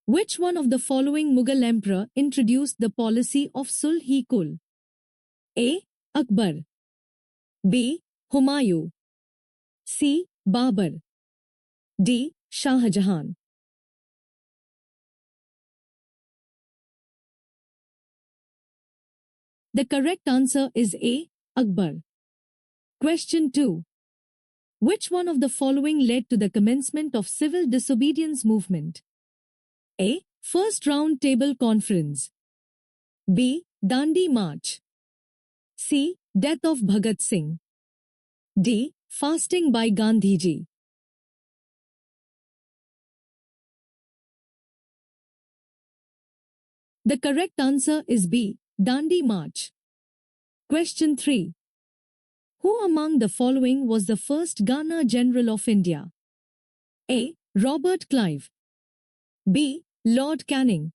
Which one of the following Mughal emperor introduced the policy of Sulh-e-Kul? A. Akbar. B. Humayun. C. Babur. D. Shah Jahan. The correct answer is A. Akbar. Question 2. Which one of the following led to the commencement of civil disobedience movement? A. First Round Table Conference. B. Dandi March. C. Death of Bhagat Singh. D. Fasting by Gandhiji. The correct answer is B. Dandi March. Question 3. Who among the following was the first Governor General of India? A. Robert Clive. B. Lord Canning.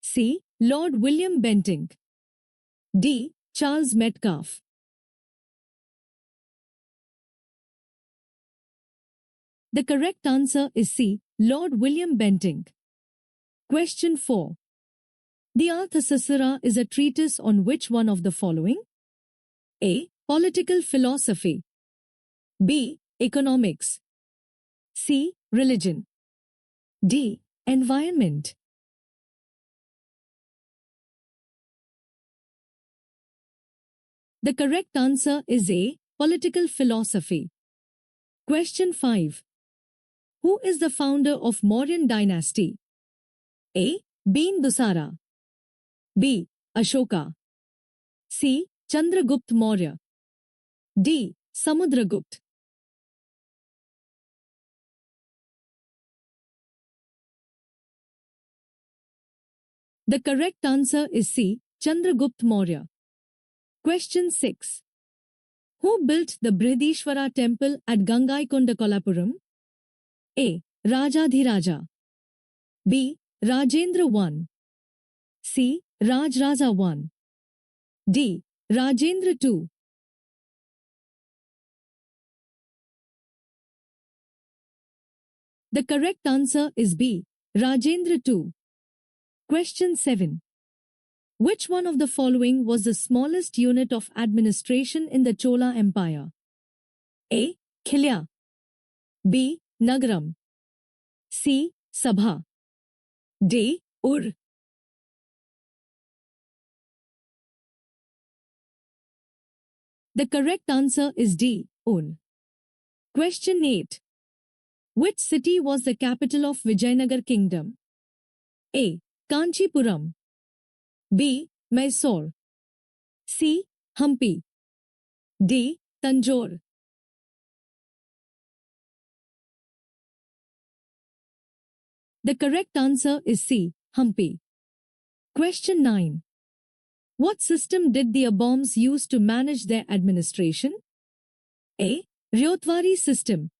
C. Lord William Bentinck. D. Charles Metcalfe. The correct answer is C. Lord William Bentinck. Question 4. The Arthasastra is a treatise on which one of the following? A. Political philosophy. B. Economics. C. Religion. D. Environment. The correct answer is A. Political philosophy. Question 5. Who is the founder of Mauryan dynasty? A. Bindusara. B. Ashoka. C. Chandragupta Maurya. D. Samudragupta. The correct answer is C. Chandragupta Maurya. Question 6. Who built the Brihadishwara temple at Gangaikonda Kolapuram? A. Rajadhiraja. B. Rajendra I. C. Rajaraja I. D. Rajendra II. The correct answer is B. Rajendra II. Question 7. Which one of the following was the smallest unit of administration in the Chola Empire? A. Khilya. B. Nagaram. C. Sabha. D. Ur. The correct answer is D. Ur. Question 8. Which city was the capital of Vijayanagar Kingdom? A. Kanchipuram. B. Mysore. C. Hampi. D. Tanjore. The correct answer is C. Hampi. Question 9. What system did the Aboms use to manage their administration? A. Ryotwari system.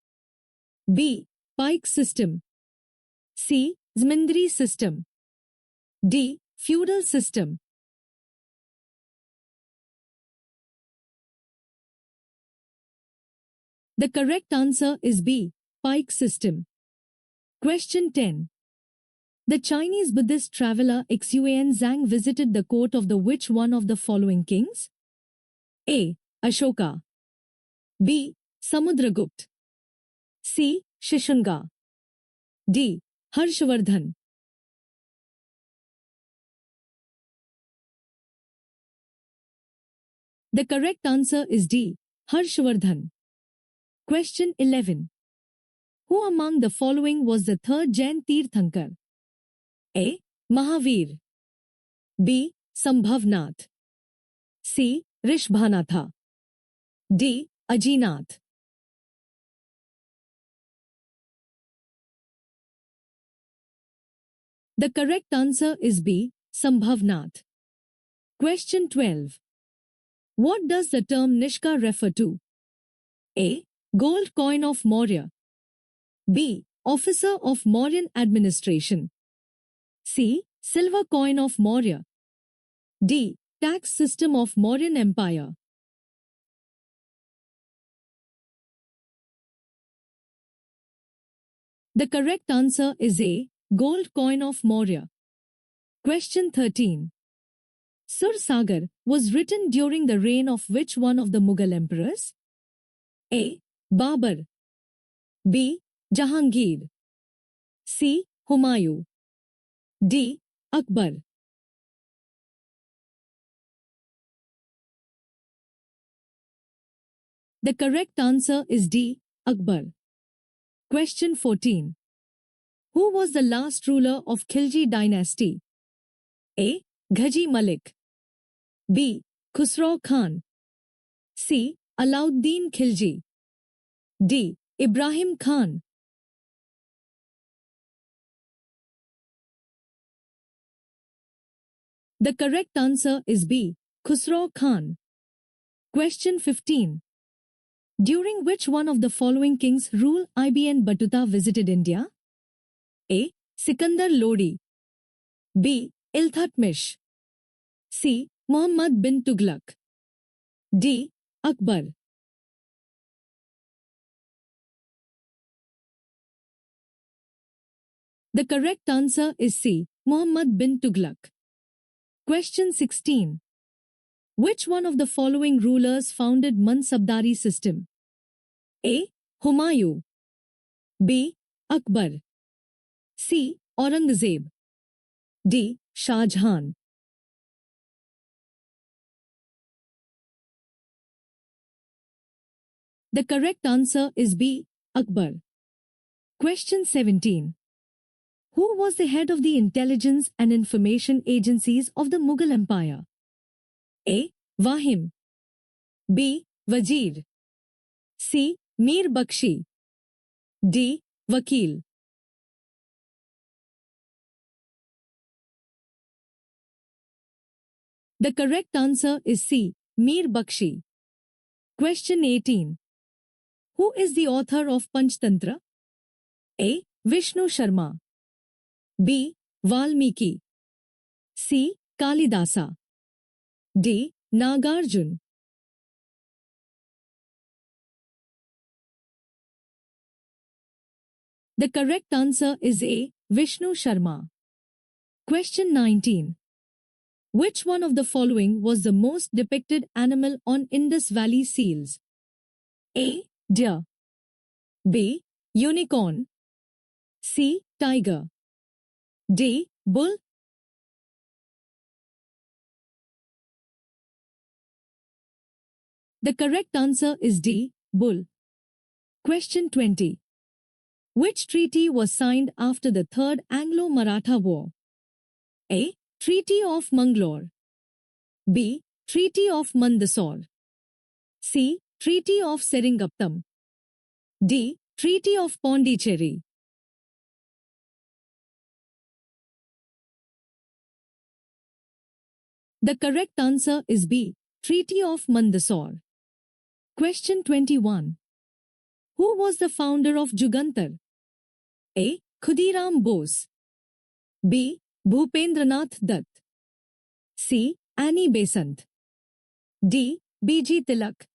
B. Pike system. C. Zmindri system. D. Feudal system. The correct answer is B. Pike system. Question 10. The Chinese Buddhist traveler Xuanzang visited the court of the which one of the following kings? A. Ashoka. B. Samudragupta. C. Shishunga. D. Harshvardhan. The correct answer is D. Harshvardhan. Question 11. Who among the following was the third Jain Tirthankar? A. Mahavir. B. Sambhavnath. C. Rishbhanatha. D. Ajinath. The correct answer is B. Sambhavnath. Question 12. What does the term Nishka refer to? A. Gold coin of Maurya. B. Officer of Mauryan administration. C. Silver coin of Maurya. D. Tax system of Mauryan Empire. The correct answer is A. Gold coin of Maurya. Question 13. Sursagar was written during the reign of which one of the Mughal emperors? A. Babur. B. Jahangir. C. Humayun. D. Akbar. The correct answer is D. Akbar. Question 14. Who was the last ruler of Khilji dynasty? A. Ghazi Malik. B. Khusrau Khan. C. Alauddin Khilji. D. Ibrahim Khan. The correct answer is B. Khusrau Khan. Question 15. During which one of the following kings rule Ibn Battuta visited India? A. Sikandar Lodi. B. Iltutmish. C. Muhammad bin Tughlaq. D. Akbar. The correct answer is C. Muhammad bin Tughlaq. Question 16. Which one of the following rulers founded Mansabdari system? A. Humayun. B. Akbar. C. Aurangzeb. D. Shah Jahan. The correct answer is B. Akbar. Question 17. Who was the head of the intelligence and information agencies of the Mughal Empire? A. Wahim. B. Wazir. C. Mir Bakshi. D. Vakil. The correct answer is C. Mir Bakshi. Question 18. Who is the author of Panchtantra? A. Vishnu Sharma. B. Valmiki. C. Kalidasa. D. Nagarjun. The correct answer is A. Vishnu Sharma. Question 19. Which one of the following was the most depicted animal on Indus Valley seals? A. Deer. B. Unicorn. C. Tiger. D. Bull. The correct answer is D. Bull. Question 20. Which treaty was signed after the Third Anglo-Maratha War? A. Treaty of Mangalore. B. Treaty of Mandsaur. C. Treaty of Seringapatam. D. Treaty of Pondicherry. The correct answer is B. Treaty of Mandsaur. Question 21. Who was the founder of Jugantar? A. Khudiram Bose. B. Bhupendranath Dutt. C. Annie Besant. D. B.G. Tilak.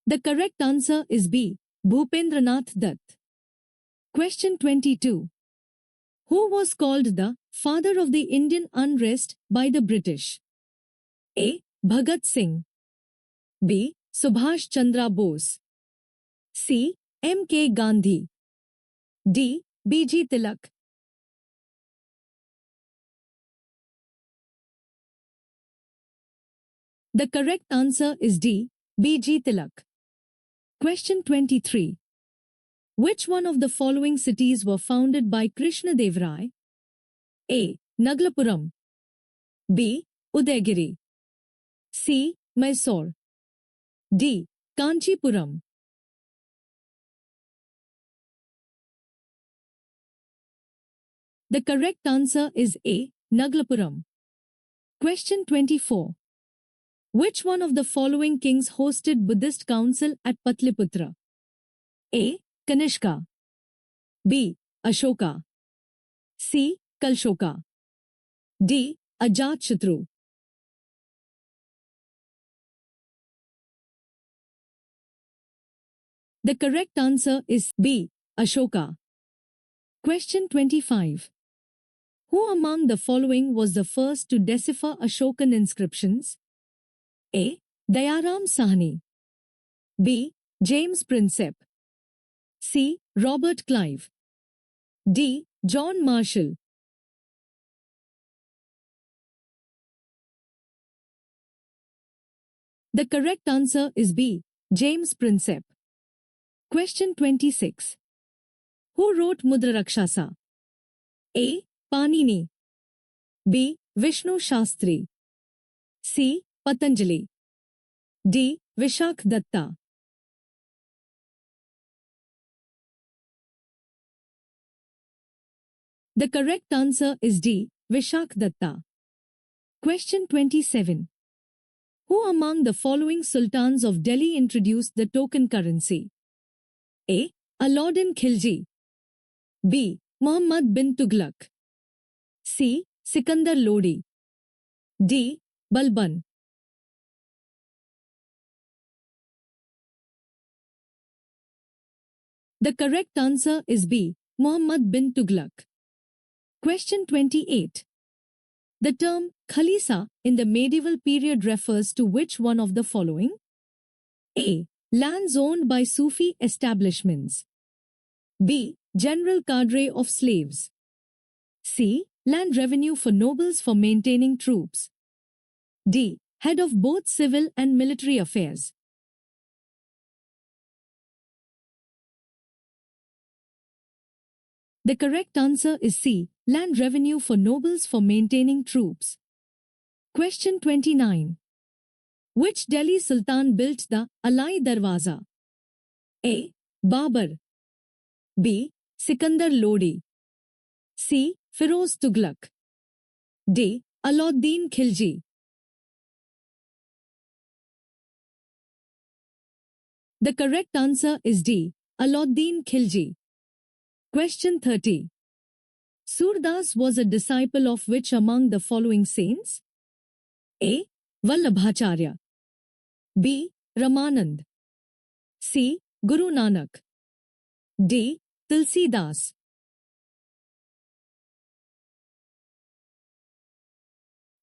The correct answer is B. Bhupendranath Dutt. Question 22. Who was called the father of the Indian unrest by the British? A. Bhagat Singh. B. Subhash Chandra Bose. C. M.K. Gandhi. D. B.G. Tilak. The correct answer is D. B.G. Tilak. Question 23. Which one of the following cities were founded by Krishnadev Rai? A. Naglapuram. B. Udaygiri. C. Mysore. D. Kanchipuram. The correct answer is A. Naglapuram. Question 24. Which one of the following kings hosted Buddhist council at Patliputra? A. Kanishka. B. Ashoka. C. Kalshoka. D. Ajatshutru. The correct answer is B. Ashoka. Question 25. Who among the following was the first to decipher Ashokan inscriptions? A. Dayaram Sahni. B. James Prinsep. C. Robert Clive. D. John Marshall. The correct answer is B. James Prinsep. Question 26. Who wrote Mudrarakshasa? A. Panini. B. Vishnu Shastri. C. Patanjali. D. Vishak Datta. The correct answer is D. Vishak Datta. Question 27. Who among the following sultans of Delhi introduced the token currency? A. Alauddin Khilji. B. Muhammad bin Tughlaq. C. Sikandar Lodi. D. Balban. The correct answer is B. Muhammad bin Tughlaq. Question 28. The term Khalisa in the medieval period refers to which one of the following? A. Lands owned by Sufi establishments. B. General cadre of slaves. C. Land revenue for nobles for maintaining troops. D. Head of both civil and military affairs. The correct answer is C. Land revenue for nobles for maintaining troops. Question 29. Which Delhi Sultan built the Alai Darwaza? A. Babur. B. Sikandar Lodi. C. Firoz Tughlaq. D. Alauddin Khilji. The correct answer is D. Alauddin Khilji. Question 30. Surdas was a disciple of which among the following saints? A. Vallabhacharya. B. Ramanand. C. Guru Nanak. D. Tulsidas.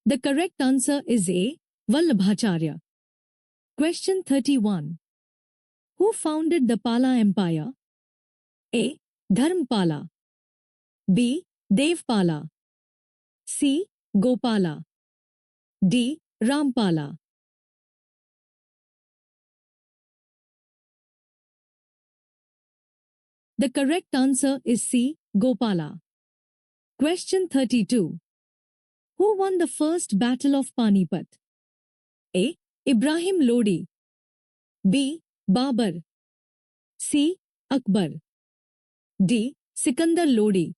The correct answer is A. Vallabhacharya. Question 31. Who founded the Pala Empire? A. Dharmpala. B. Devpala. C. Gopala. D. Rampala. The correct answer is C. Gopala. Question 32. Who won the first Battle of Panipat? A. Ibrahim Lodi. B. Babur. C. Akbar. D. Sikandar Lodi.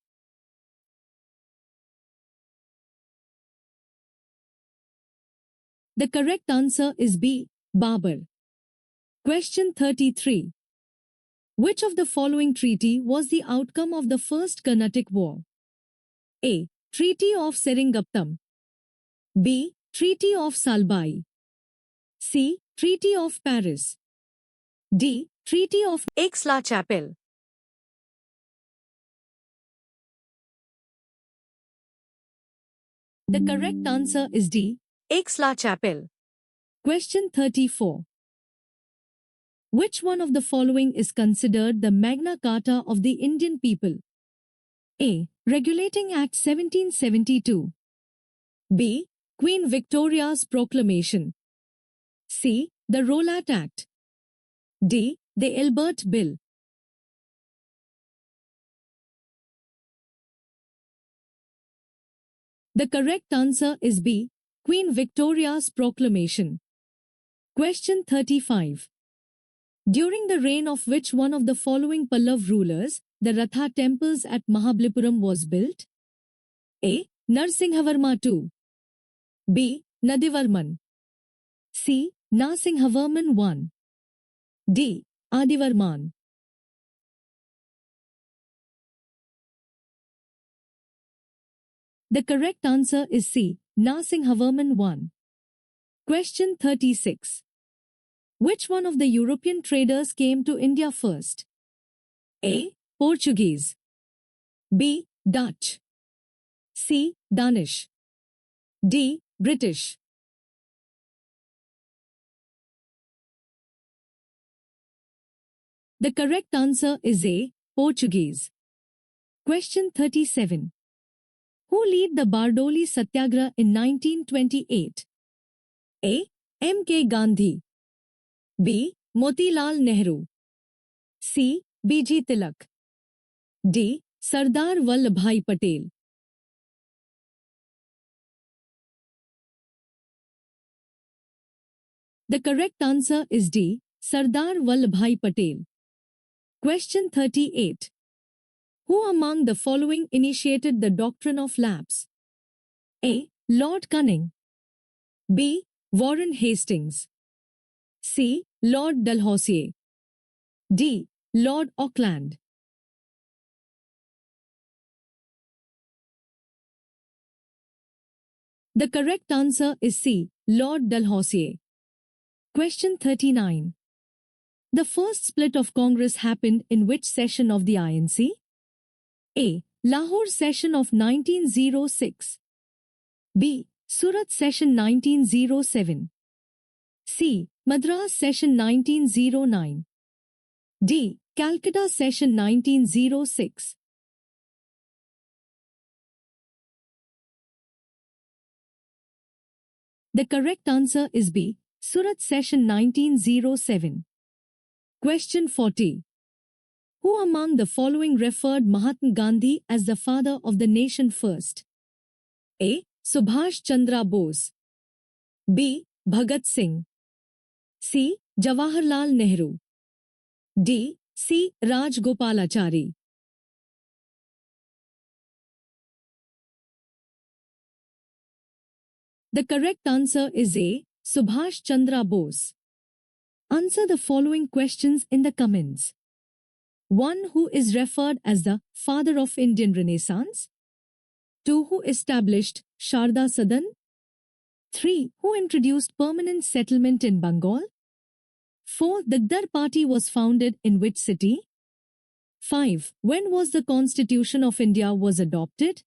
The correct answer is B. Babur. Question 33. Which of the following treaty was the outcome of the First Carnatic War? A. Treaty of Seringapatam. B. Treaty of Salbai. C. Treaty of Paris. D. Treaty of Aix-la-Chapelle. The correct answer is D. Aix-la-Chapelle. Question 34. Which one of the following is considered the Magna Carta of the Indian people? A. Regulating Act 1772. B. Queen Victoria's Proclamation. C. The Rowlatt Act. D. The Elbert Bill. The correct answer is B. Queen Victoria's Proclamation. Question 35. During the reign of which one of the following Pallav rulers, the Ratha temples at Mahabalipuram was built? A. Narsinghavarma II. B. Nadivarman. C. Narsinghavarman I. D. Adivarman. The correct answer is C. Narsinghavarman I. Question 36. Which one of the European traders came to India first? A. Portuguese. B. Dutch. C. Danish. D. British. The correct answer is A. Portuguese. Question 37. Who led the Bardoli Satyagraha in 1928? A. M. K. Gandhi. B. Motilal Nehru. C. B. G. Tilak. D. Sardar Vallabhbhai Patel. The correct answer is D. Sardar Vallabhbhai Patel. Question 38. Who among the following initiated the doctrine of lapse? A. Lord Canning. B. Warren Hastings. C. Lord Dalhousie. D. Lord Auckland. The correct answer is C. Lord Dalhousie. Question 39. The first split of Congress happened in which session of the INC? A. Lahore session of 1906. B. Surat session 1907. C. Madras session 1909. D. Calcutta session 1906. The correct answer is B. Surat session 1907. Question 40. Who among the following referred Mahatma Gandhi as the father of the nation first? A. Subhash Chandra Bose. B. Bhagat Singh. C. Jawaharlal Nehru. D. C. Rajgopalachari. The correct answer is A. Subhash Chandra Bose. Answer the following questions in the comments. 1. Who is referred as the father of Indian Renaissance? 2. Who established Sharda Sadan? 3. Who introduced permanent settlement in Bengal? 4. The Gdar party was founded in which city? 5. When was the Constitution of India was adopted?